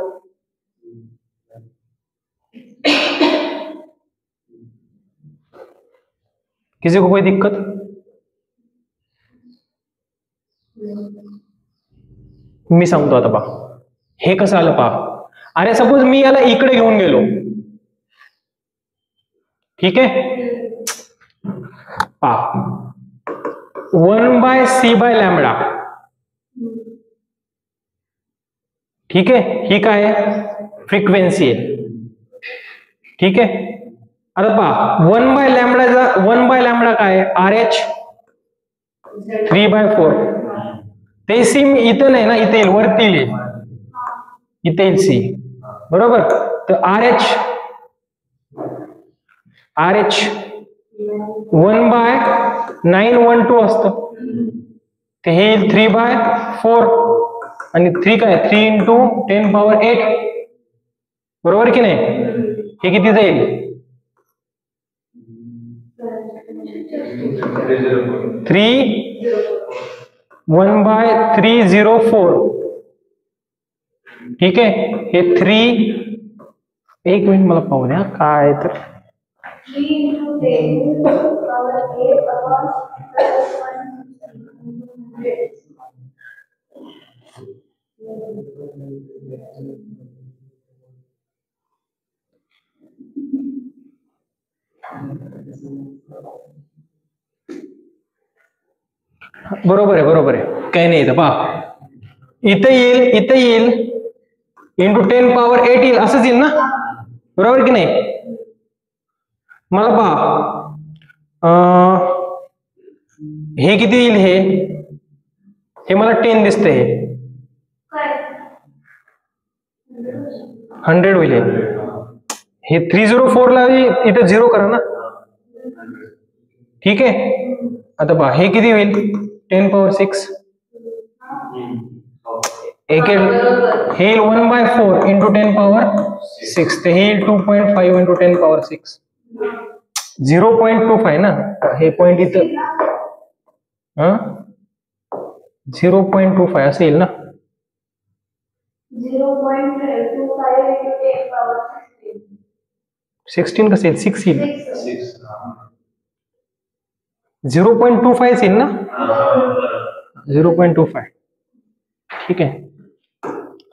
किसी को कोई दिक्कत. मी सांगतो आता हे कसं आलं अरे सपोज मी याला इकडे घेऊन गेलो. ठीक आहे. 1 बाय C बाय लॅम्बडा. ठीक आहे. ही काय आहे फ्रिक्वेन्सी आहे. ठीक आहे. आता 1 बाय लॅम्बडा काय RH 3 बाय 4. ते C इथं नाही ना. इथे येईल वरती येईल. इथे येईल C. बरोबर. तर RH 1 बाय 912 असतं. ते हे येईल 3/4 आणि 3 काय 3 इंटू 10 पॉवर 8 बरोबर की नाही. हे किती जाईल 1/304. ठीक आहे. हे 3 एक मिनिट मला पाहू द्या काय तर
3 into 10 power 8 upon 100.
बरोबर आहे काही नाही. इथं पहा इथं येईल इंटू 10 पॉवर 8 येईल असंच येईल ना बरोबर की नाही. मला पहा हे किती येईल हे मला 10 दिसतंय
काय
100 होईल. हे 304 ला इथं 0 करा ना. ठीक आहे. आता पहा हे किती होईल 10 पॉवर 6 एक हे 1/4 इंटू 10 पॉवर 6 ते हे 2.5 इंटू 10 पॉवर 6 0.25 ना. हे पॉइंट इथं 0.25 असं येईल ना.
0.25 into 10 power
16 कसं येईल 6 येईल 0.25 येईल ना 0.25. ठीक आहे.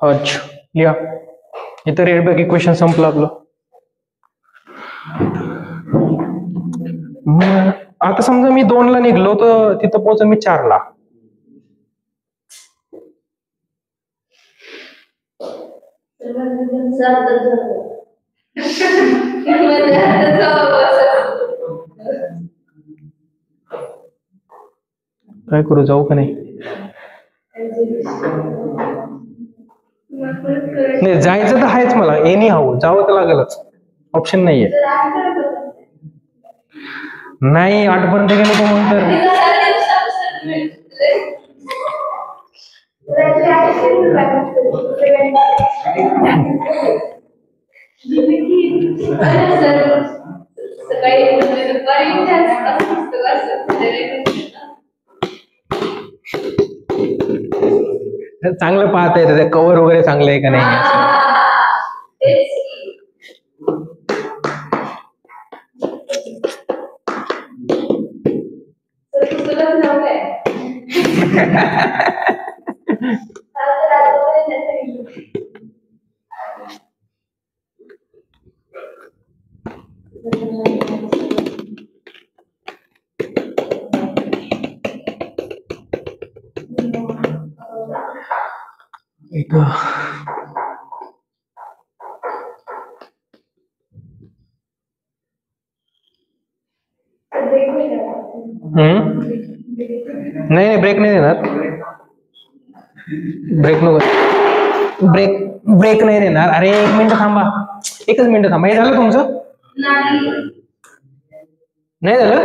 अच्छा लिहा. इथं रेडबॅक इक्वेशन संपलं आपलं. आता समजा मी 2 ला निघलो तर तिथं पोहोचेल मी 4 ला. काय करू जाऊ का नाही. नाही जायचं तर आहेच मला एनी हाऊ जावं तर लागेलच ऑप्शन नाहीये. नाही 8 पर्यंत गेलो तर मग तर चांगलं पाहता येतं ते कव्हर वगैरे चांगलं आहे का नाही. एक नाही ब्रेक नाही देणार. ब्रेक नाही देणार. अरे 1 मिनिट थांबा. एकच मिनिट थांबा. हे झालं तुमचं नाही झालं.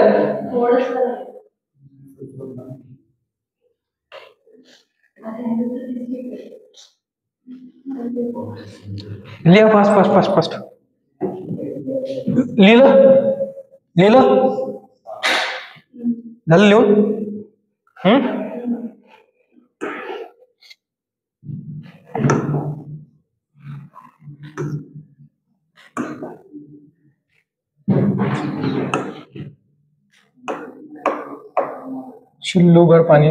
लिहा फास्ट लिहिलं झालं लिहून. शिल्लूभर पाणी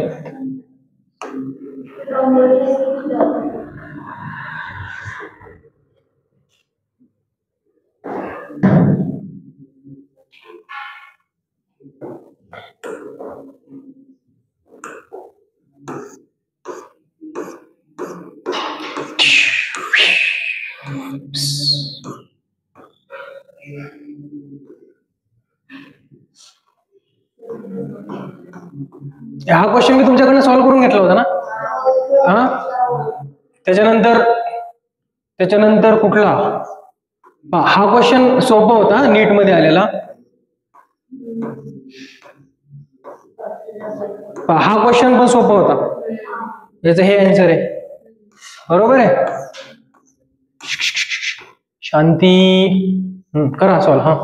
हा क्वेश्चन मी तुमच्याकडनं सॉल्व्ह करून घेतला होता ना. त्याच्यानंतर कुठला हा क्वेश्चन सोपा होता नीट मध्ये आलेला. हा क्वेश्चन पण सोपा होता, याचं हे आन्सर आहे. बरोबर आहे. शांती. करा सॉल्व. हा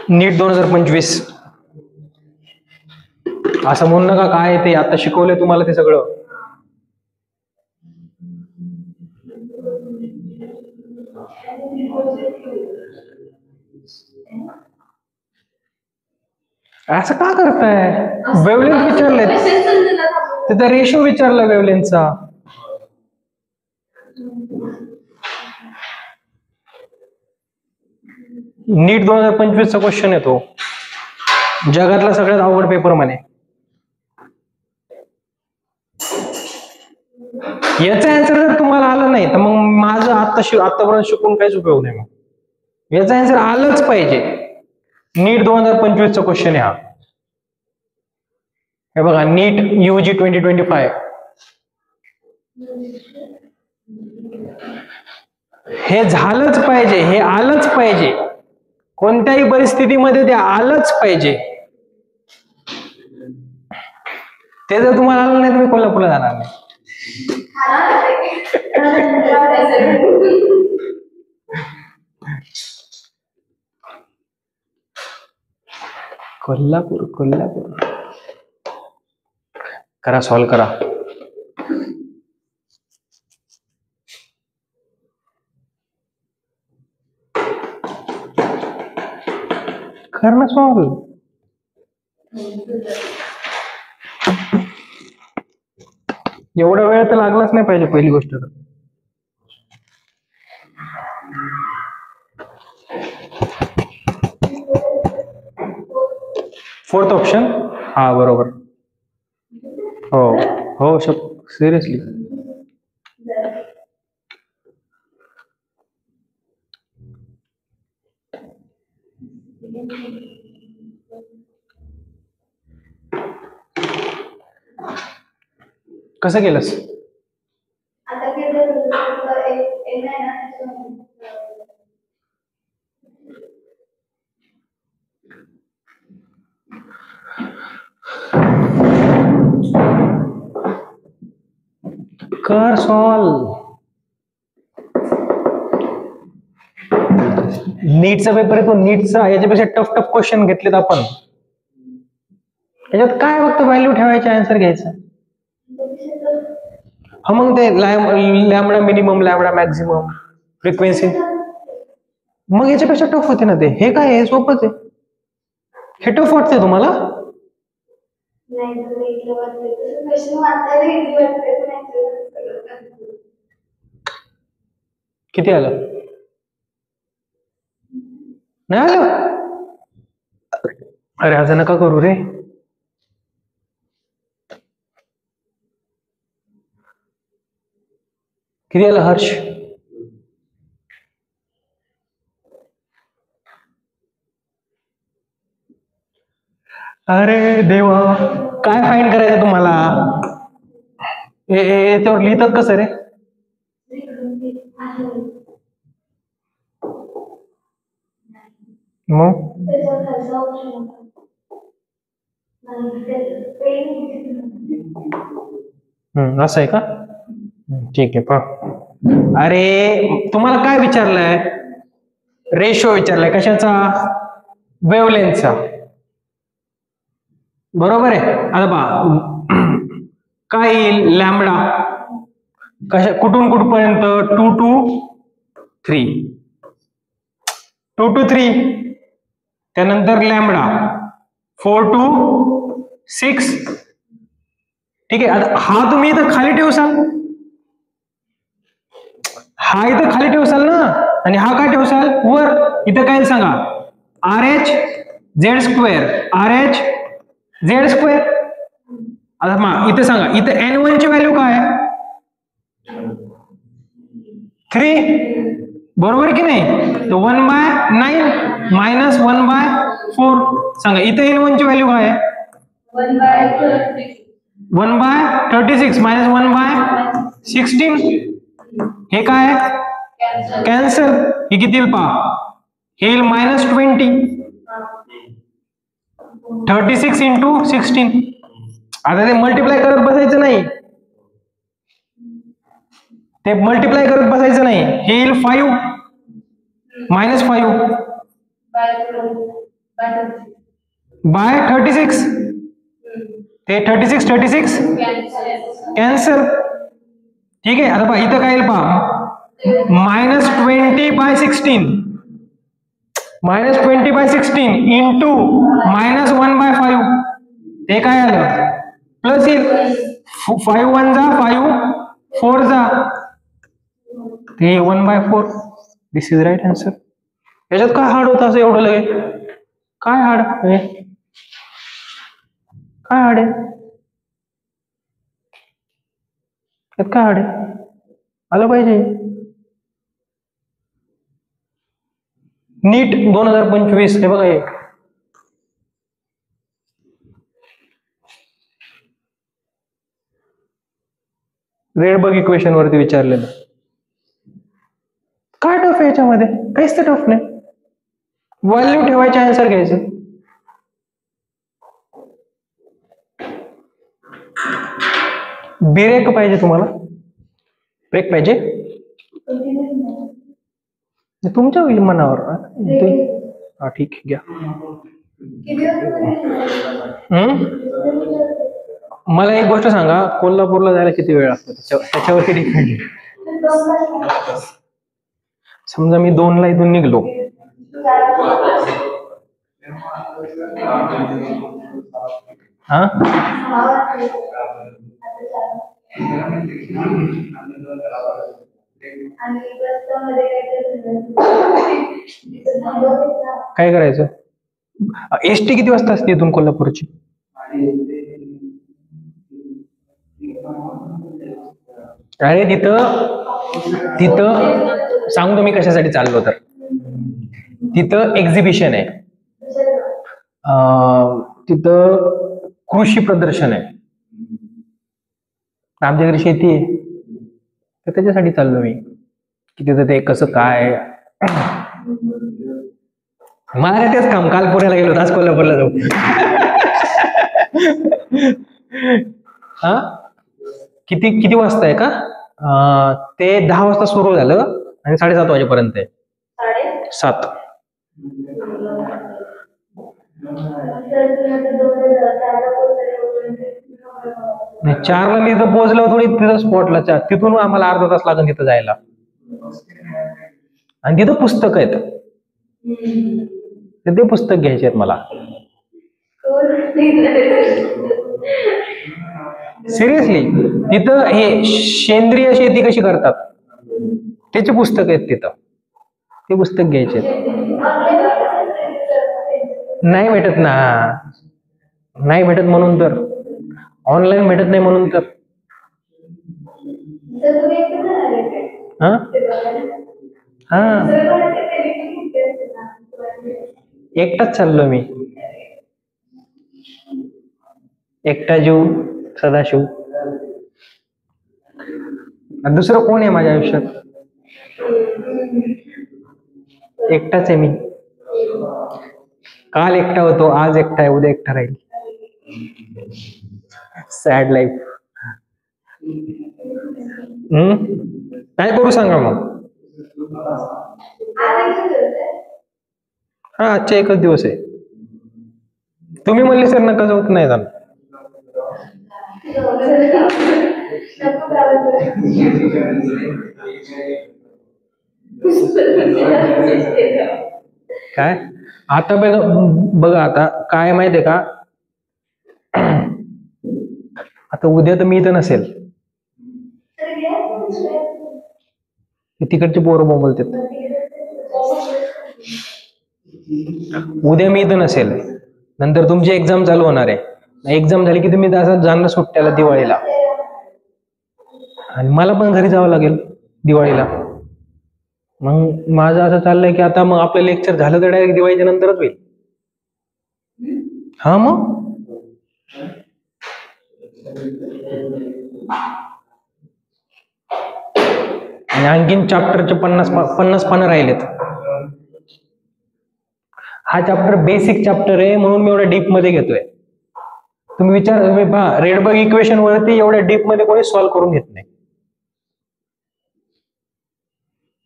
नीट 2025. असं म्हणू नका काय ते आता शिकवलंय तुम्हाला ते सगळं. असं का करताय? वेवलेंथ विचारलंय, त्याचा रेशो विचारला वेवलेंथचा. नीट 2025 चा क्वेश्चन येतो, जगातला सगळ्यात अवघड पेपर म्हणे. याचा आन्सर जर तुम्हाला आलं नाही तर मग माझं आतापर्यंत शिकून काहीच उपयोग नाही. मग याचा आन्सर आलंच पाहिजे. नीट 2025 चा क्वेश्चन आहे हा. हे बघा, नीट UG 2025. हे झालंच पाहिजे, हे आलंच पाहिजे, कोणत्याही परिस्थितीमध्ये ते आलंच पाहिजे. ते जर तुम्हाला आलं नाही तुम्ही कोल्हापूरला जाणार नाही. कोल्हापूर कोल्हापूर. करा सॉल्व करा. करणं सॉल्व. एवढा वेळ तर लागलाच नाही पाहिजे पहिली गोष्ट तर. Fourth option. हा बरोबर. हो हो सिरियसली. कसं केलंस? कर सॉल्व. नीटचा पेपर आहे तो, नीटचा याच्यापेक्षा टफ क्वेश्चन घेतलेत आपण. त्याच्यात काय फक्त व्हॅल्यू ठेवायचे, आन्सर घ्यायचं. हा मग ते lambda minimum, lambda maximum, frequency, मग याच्यापेक्षा टफ होते ना ते. हे काय आहे, सोपंच आहे. हे टफ वाटतंय तुम्हाला? किती आलं? नाही आलं? अरे असं नका करू रे. किती आलं हर्ष? अरे देवा, काय फाईंड करायचं तुम्हाला? याच्यावर लिहितात कसं रे? मग असं आहे का? ठीक आहे पहा. अरे तुम्हाला काय विचारलंय? रेशो विचारलाय. कशाचा? वेवलेंथचा. बरोबर आहे. आता पहा काय येईल, लॅम्बडा कुठून कुठपर्यंत? 2 to 3, 2 to 3. त्यानंतर लॅम्बडा 4 to 6. ठीक आहे. आता हा तुम्ही इथं खाली ठेवसाल, हा इथं खाली ठेवसाल ना, आणि हा काय ठेवसाल वर. इथं काय सांगा? RH Z square, RH Z square. आता मग इथं सांगा, इथं N1 ची व्हॅल्यू काय आहे? 3. बरोबर की नाही? तर 1/9 - 1/3. 4. सांगा इथे L1 ची व्हॅल्यू काय आहे? 1/36 मायनस 1/16. हे काय आहे? कॅन्सल. हे किती येईल पहा, हे येईल -20. 36 इंटू 16. आता ते मल्टिप्लाय करत बसायचं नाही, हे येईल 5 -5 बाय 36. ते 36 कॅन्सल. ठीक आहे. आता पहा इथं काय येईल पहा, -20/16 इंटू -1/5. ते काय आलं, प्लस येईल. 5 1 जा 5 4 जा, ते 1/4. दिस इज राईट आन्सर. याच्यात काय हार्ड होतं असं एवढं लगे? काय हार्ड आहे? काय हार्ड आहे यात? काय हार्ड आहे? आलं पाहिजे. नीट 2025 हे बघा, हे रेडबर्ग इक्वेशन वरती विचारलेलं. काय टफ आहे याच्यामध्ये? काहीच तर टफ नाही. व्हॅल्यू ठेवायचे, आन्सर घ्यायचं. ब्रेक पाहिजे तुम्हाला? ब्रेक पाहिजे तुमच्या मनावर. हा ठीक आहे, घ्या. मला एक गोष्ट सांगा, कोल्हापूरला जायला किती वेळ लागतो? त्याच्यावरती डिपेंड. समजा मी 2ला इथून निघलो, हा काय करायचं? एसटी किती वाजता असते इथून कोल्हापूरची? अरे तिथं सांगतो मी कशासाठी चाललो. तर तिथं एक्झिबिशन आहे, तिथं कृषी प्रदर्शन आहे. आमच्याकडे शेती आहे, तर त्याच्यासाठी चाललो मी की तिथं ते कसं काय. मला काय तेच काम, काल पुण्याला गेलो, आज कोल्हापूरला जाऊ. हा किती वाजता आहे का? ते 10 वाजता सुरू झालं आणि 7:30 वाजेपर्यंत आहे. 7. नाही, 4ला मी इथं पोहोचलो, थोडी तिथं स्पॉटला. तिथून आम्हाला अर्धा तास लागेल तिथं जायला. आणि तिथं पुस्तक आहेत, ते पुस्तक घ्यायचे आहेत मला. सिरियसली, तिथं हे सेंद्रिय शेती कशी करतात त्याचे पुस्तक आहेत तिथं, ते पुस्तक घ्यायचे. नाही भेटत ना, नाही भेटत म्हणून तर. ऑनलाईन भेटत नाही म्हणून तर. हा एकटाच चाललो मी, एकटा जीव सदाशिव. दुसरं कोण आहे माझ्या आयुष्यात? एकटाच आहे मी. काल एकटा होतो, आज एकटा आहे, उद्या एकटा राहील. Sad life. काय करू सांगा मग? हा, आजचा एकच दिवस आहे. तुम्ही म्हणले सर नका जाऊत, नाही जाणार. काय आता बघा, आता काय माहितीये का, आता उद्या तर मी इथं नसेल, तिकडचे पोरं बोलतात. उद्या मी इथं नसेल, नंतर तुमची एक्झाम चालू होणार आहे. एक्झाम झाली की तुम्ही असं जाणं सुट्ट्याला दिवाळीला, आणि मला पण घरी जावं लागेल दिवाळीला. मग माझं असं चाललंय की आता मग आपलं लेक्चर झालं तर डायरेक्ट दिवाळीच्या नंतरच होईल. हा मग आणि आणखीन चॅप्टरचे 50 पानं राहिलेत. हा चॅप्टर बेसिक चॅप्टर आहे म्हणून मी एवढ्या डीप मध्ये घेतोय. तुम्ही पहा रेडबर्ग इक्वेशन वरती एवढ्या डीप मध्ये कोणी सॉल्व्ह करून घेत नाही.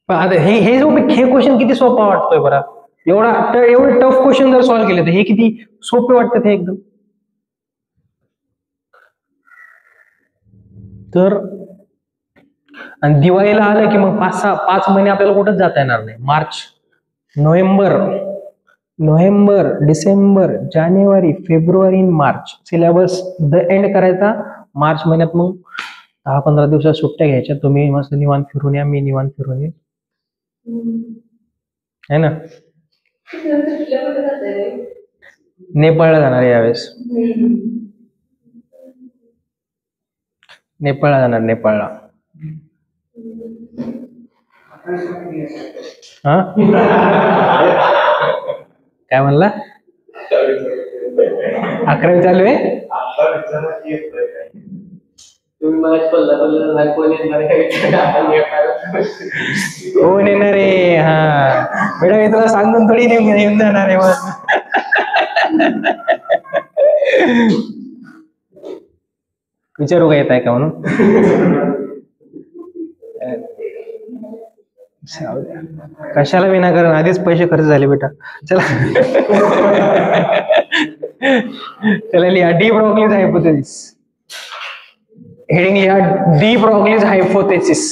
पण आता हे क्वेश्चन किती सोपा वाटतोय बरं. एवढे टफ क्वेश्चन जर सॉल्व्ह केले तर हे किती सोपे वाटतात हे एकदम. तर आणि दिवाळीला आलं की मग 5 महिने आपल्याला कुठंच जाता येणार नाही. मार्च, नोव्हेंबर, डिसेंबर, जानेवारी, फेब्रुवारी, मार्च सिलेबस एंड करायचा मार्च महिन्यात. मग 10-15 दिवसात सुट्ट्या घ्यायच्या. तुम्ही मस्त निवांत फिरून या, मी निवांत फिरून ये, है ना. नेपाळला जाणार यावेळेस. नेपाळला जाणार, नेपाळला. हा काय म्हणला? 11वी चालू आहे. कोण येणार आहे? हा बेटा मी तुला सांगून थोडी येऊन जाणार आहे. विचारू का येत आहे का म्हणून. कशाला विनाकारण आधीच पैसे खर्च झाले बेटा. चला चला लिहा डी ब्रॉग्लीज हायपोथेसिस. हेडिंग लिहा डी ब्रॉग्लीज हायपोथेसिस.